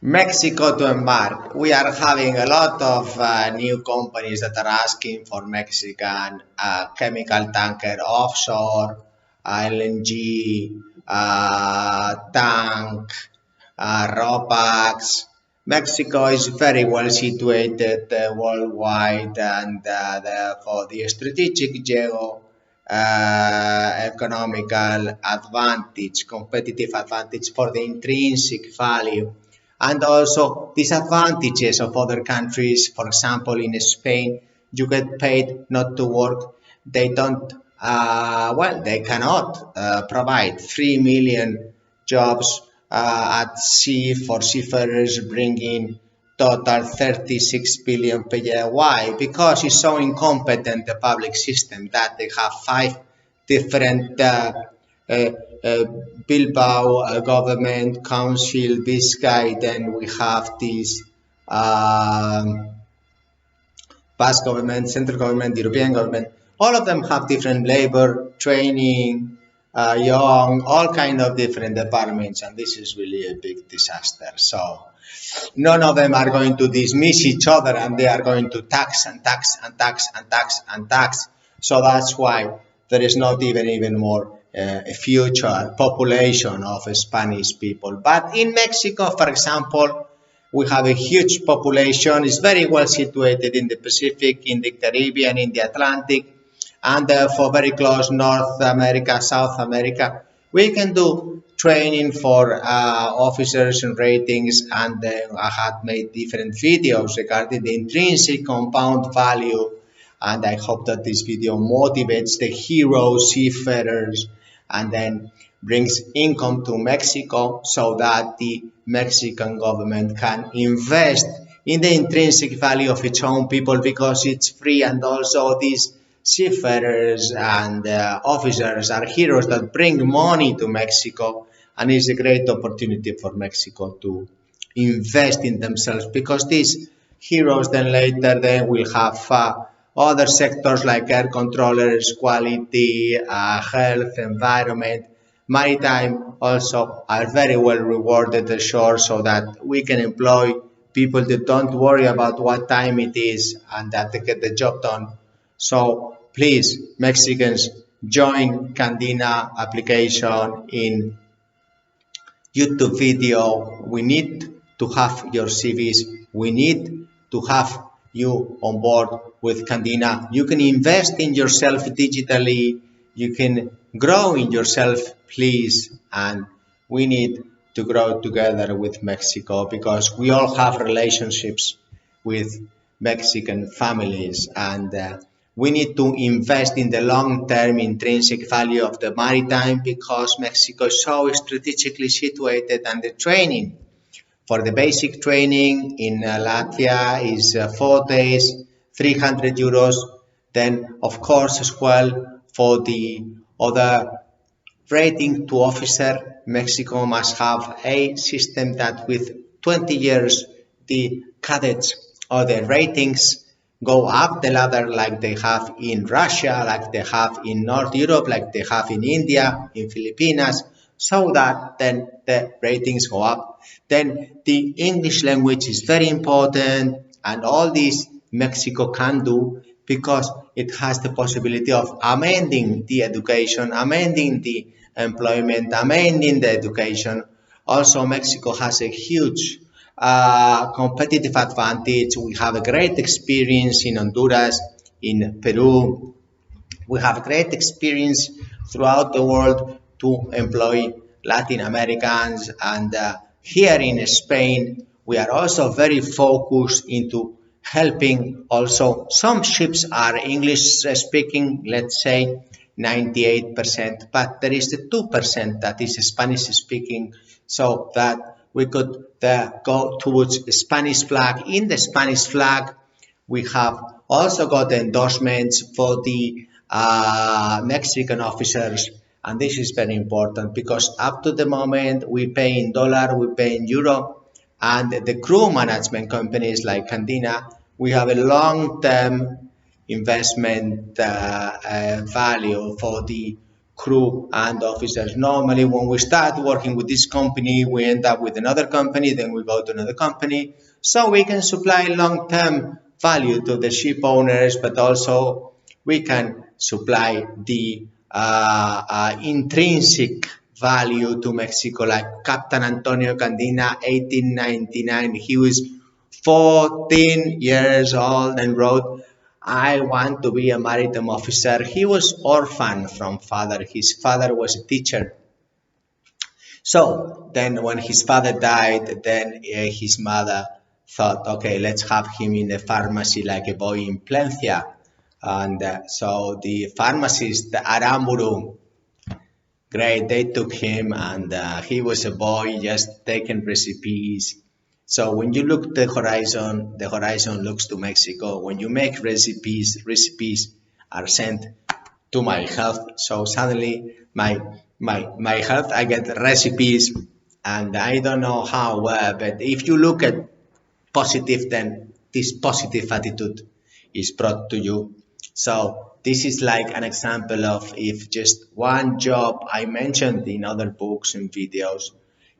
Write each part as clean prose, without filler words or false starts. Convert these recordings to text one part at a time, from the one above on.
Mexico to Embark. We are having a lot of new companies that are asking for Mexican chemical tanker offshore, LNG, tank, ROPAX. Mexico is very well situated worldwide and for the strategic economical advantage, competitive advantage for the intrinsic value and also disadvantages of other countries. For example, in Spain, you get paid not to work. They don't, they cannot provide 3 million jobs at sea for seafarers, bringing total 36 billion per year. Why? Because it's so incompetent, the public system, that they have 5 different uh, uh, Bilbao government, council, Biscay, then we have this past government, central government, European government. All of them have different labor, training, young, all kind of different departments, and this is really a big disaster. So none of them are going to dismiss each other, and they are going to tax and tax and tax and tax and tax. So that's why there is not even more a future population of Spanish people. But in Mexico, for example, we have a huge population. It's very well situated in the Pacific, in the Caribbean, in the Atlantic, and for very close North America, South America. We can do training for officers and ratings, and I had made different videos regarding the intrinsic compound value, and I hope that this video motivates the hero seafarers and then brings income to Mexico so that the Mexican government can invest in the intrinsic value of its own people because it's free, and also these seafarers and officers are heroes that bring money to Mexico, and it's a great opportunity for Mexico to invest in themselves because these heroes then later they will have other sectors like air controllers, quality, health, environment, maritime also are very well rewarded ashore so that we can employ people that don't worry about what time it is and that they get the job done. So please, Mexicans, join Candina application in YouTube video. We need to have your CVs. We need to have you on board with Candina. You can invest in yourself digitally. You can grow in yourself, please. And we need to grow together with Mexico because we all have relationships with Mexican families, and we need to invest in the long-term intrinsic value of the maritime because Mexico is so strategically situated, and the training for the basic training in Latvia is 4 days, 300 euros. Then, of course, as well, for the other rating to officer, Mexico must have a system that with 20 years, the cadets or the ratings go up the ladder like they have in Russia, like they have in North Europe, like they have in India, in Philippines, so that then the ratings go up. Then the English language is very important, and all this Mexico can do because it has the possibility of amending the education, amending the employment, amending the education. Also, Mexico has a huge competitive advantage. We have a great experience in Honduras, in Peru. We have great experience throughout the world to employ Latin Americans, and here in Spain, we are also very focused into helping. Also, some ships are English speaking, let's say 98%, but there is the 2% that is Spanish speaking, so that we could go towards the Spanish flag. In the Spanish flag, we have also got endorsements for the Mexican officers, and this is very important because up to the moment we pay in dollar, we pay in euro, and the crew management companies like Candina, we have a long-term investment value for the crew and officers. Normally, when we start working with this company, we end up with another company, then we go to another company. So we can supply long-term value to the ship owners, but also we can supply the intrinsic value to Mexico, like Captain Antonio Candina, 1899. He was 14 years old and wrote, I want to be a maritime officer. He was orphan from father. His father was a teacher. So then when his father died, then his mother thought, okay, let's have him in a pharmacy like a boy in Plencia. And so the pharmacist, Aramburu, great, they took him and he was a boy just taking recipes. So when you look the horizon looks to Mexico. When you make recipes are sent to my health. So suddenly my health, I get recipes and I don't know how, but if you look at positive, then this positive attitude is brought to you. So this is like an example of if just one job I mentioned in other books and videos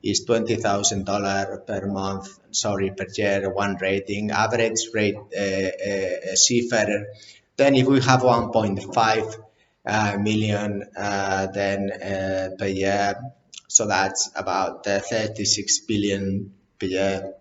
is $20,000 per month, sorry, per year, one rating, average rate seafarer. Then if we have 1.5 million then per year, so that's about 36 billion per year.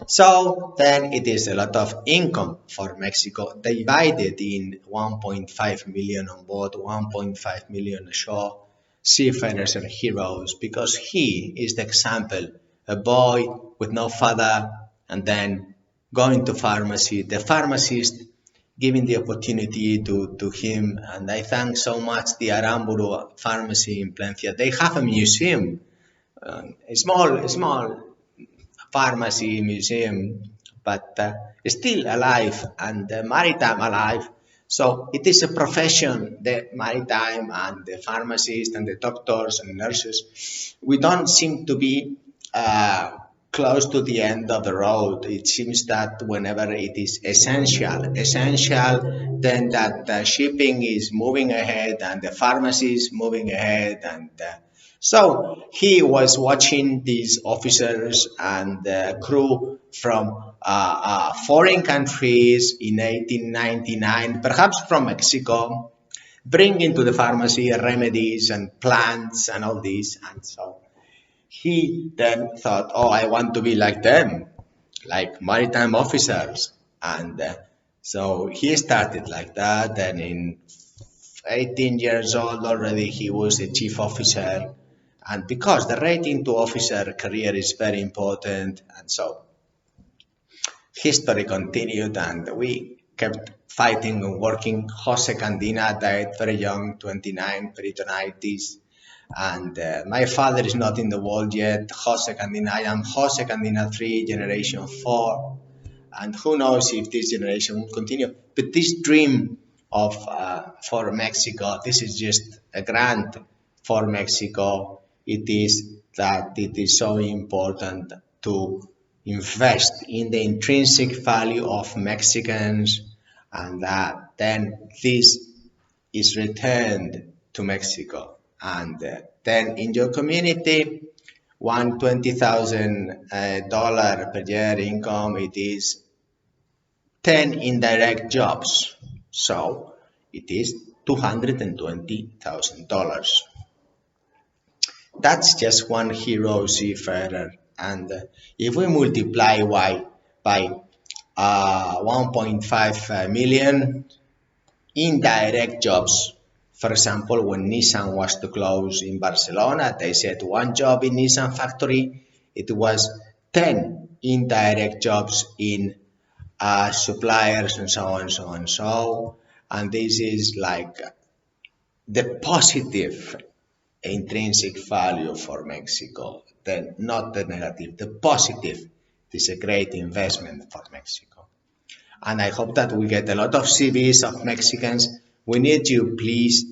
So then it is a lot of income for Mexico divided in 1.5 million on board, 1.5 million ashore, seafarers and heroes, because he is the example, a boy with no father and then going to pharmacy, the pharmacist giving the opportunity to him. And I thank so much the Aramburu pharmacy in Plencia. They have a museum, a small pharmacy museum, but still alive and maritime alive. So it is a profession, the maritime and the pharmacists and the doctors and nurses. We don't seem to be close to the end of the road. It seems that whenever it is essential, then that the shipping is moving ahead and the pharmacy is moving ahead and so he was watching these officers and crew from foreign countries in 1899, perhaps from Mexico, bringing to the pharmacy remedies and plants and all this. And so he then thought, oh, I want to be like them, like maritime officers. And so he started like that. And in 18 years old already, he was a chief officer. And because the rating to officer career is very important, and so history continued and we kept fighting and working. Jose Candina died very young, 29, peritonitis. And my father is not in the world yet, Jose Candina. I am Jose Candina 3, generation 4. And who knows if this generation will continue. But this dream of for Mexico, this is just a grant for Mexico. It is that it is so important to invest in the intrinsic value of Mexicans, and that then this is returned to Mexico. And then in your community, $120,000 per year income, it is 10 indirect jobs. So it is $220,000. That's just one hero seafarer. And if we multiply by 1.5 million indirect jobs, for example, when Nissan was to close in Barcelona, they said one job in Nissan factory, it was 10 indirect jobs in suppliers and so on, so on, so. And this is like the positive intrinsic value for Mexico, then not the negative, the positive. It is a great investment for Mexico. And I hope that we get a lot of CVs of Mexicans. We need you, please.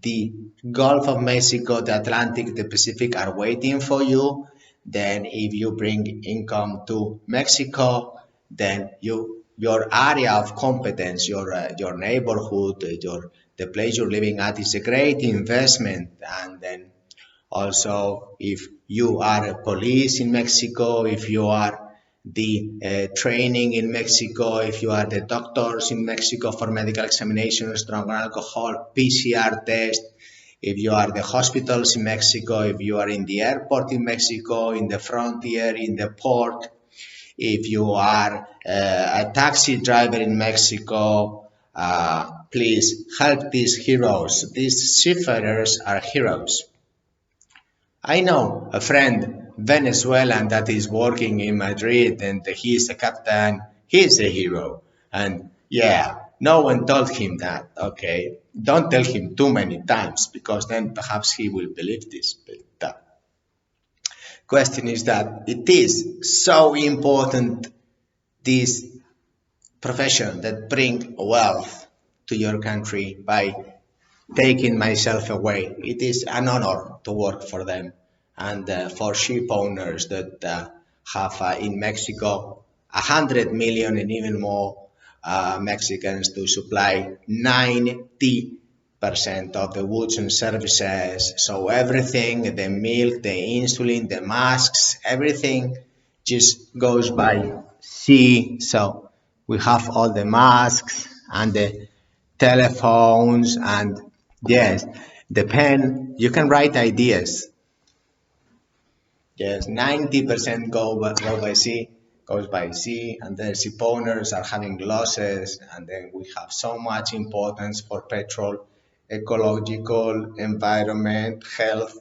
The Gulf of Mexico, the Atlantic, the Pacific are waiting for you. Then if you bring income to Mexico, then your area of competence, your neighborhood, your the place you're living at is a great investment. And then also, if you are a police in Mexico, if you are the training in Mexico, if you are the doctors in Mexico for medical examinations, drug and alcohol, PCR test, if you are the hospitals in Mexico, if you are in the airport in Mexico, in the frontier, in the port, if you are a taxi driver in Mexico, please help these heroes. These seafarers are heroes. I know a friend, Venezuelan, that is working in Madrid and he's a captain. He's a hero. And yeah, no one told him that. Okay, don't tell him too many times because then perhaps he will believe this. But the question is that it is so important, this profession that bring wealth to your country by taking myself away. It is an honor to work for them and for ship owners that have in Mexico 100 million and even more Mexicans to supply 90% of the goods and services. So everything, the milk, the insulin, the masks, everything just goes by sea. So we have all the masks and the telephones and yes, the pen, you can write ideas. Yes, 90% goes by sea, and the ship owners are having losses, and then we have so much importance for petrol, ecological, environment, health,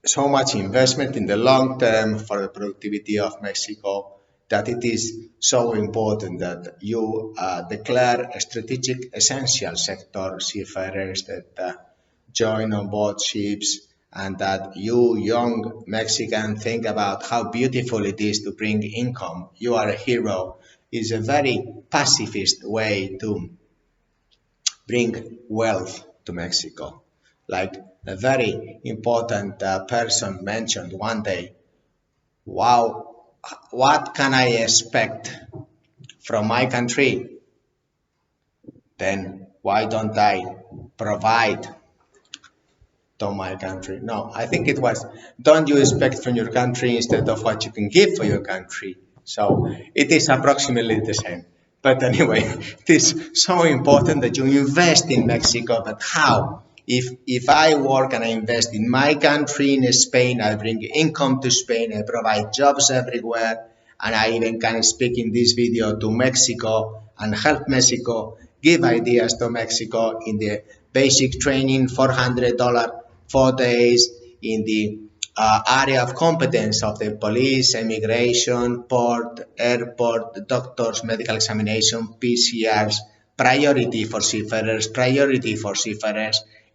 so much investment in the long term for the productivity of Mexico that it is so important that you declare a strategic essential sector seafarers that join on board ships and that you young Mexican think about how beautiful it is to bring income. You are a hero is a very pacifist way to bring wealth to Mexico. Like a very important person mentioned one day, wow, what can I expect from my country? Then why don't I provide to my country? No, I think it was, don't you expect from your country instead of what you can give for your country? So it is approximately the same. But anyway, it is so important that you invest in Mexico. But how? If I work and I invest in my country, in Spain, I bring income to Spain, I provide jobs everywhere, and I even can speak in this video to Mexico and help Mexico, give ideas to Mexico in the basic training, $400, 4 days, in the area of competence of the police, immigration, port, airport, doctors, medical examination, PCRs, priority for seafarers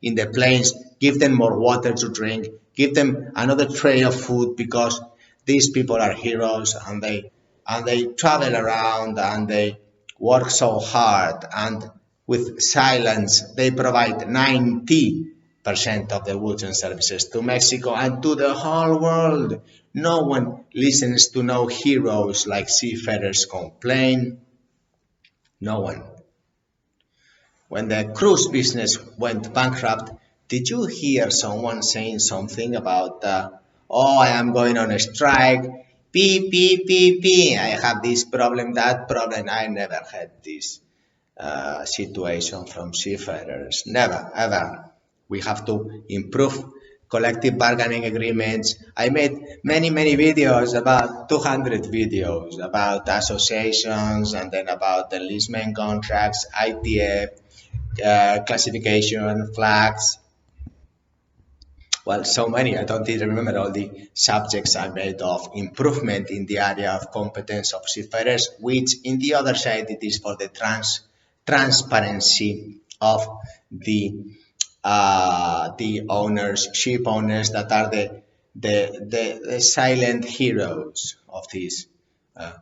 in the planes, give them more water to drink, give them another tray of food because these people are heroes and they travel around and they work so hard and with silence they provide 90% of the goods and services to Mexico and to the whole world. No one listens to no heroes like seafarers complain. No one. When the cruise business went bankrupt, did you hear someone saying something about, oh, I am going on a strike, I have this problem, that problem. I never had this situation from seafarers. Never, ever. We have to improve collective bargaining agreements. I made many videos, about 200 videos about associations and then about the enlistment contracts, ITF, classification, flags. Well, so many, I don't even remember all the subjects I made of improvement in the area of competence of seafarers, which in the other side it is for the transparency of the owners, ship owners that are the silent heroes of this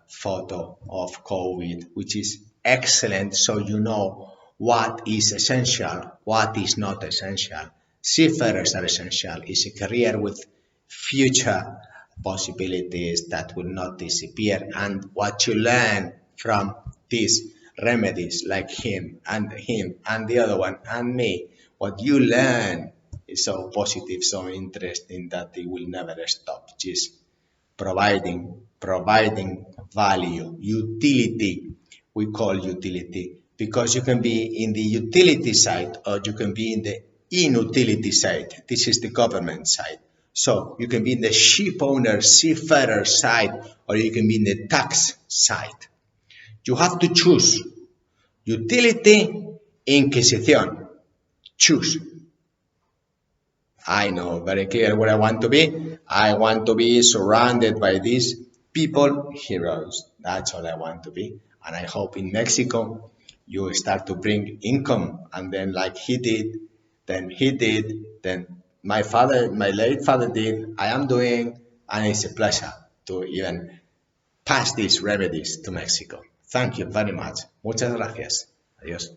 photo of COVID, which is excellent. So you know what is essential, what is not essential. Seafarers are essential. It's a career with future possibilities that will not disappear. And what you learn from this remedies like him and the other one and me. What you learn is so positive, so interesting that it will never stop. Just providing value, utility. We call utility because you can be in the utility side or you can be in the inutility side. This is the government side. So you can be in the ship owner, seafarer side, or you can be in the tax side. You have to choose utility, inquisition. Choose. I know very clear where I want to be. I want to be surrounded by these people, heroes. That's all I want to be. And I hope in Mexico you start to bring income. And then, like he did, then my late father did, I am doing, and it's a pleasure to even pass these remedies to Mexico. Thank you very much. Muchas gracias. Adiós.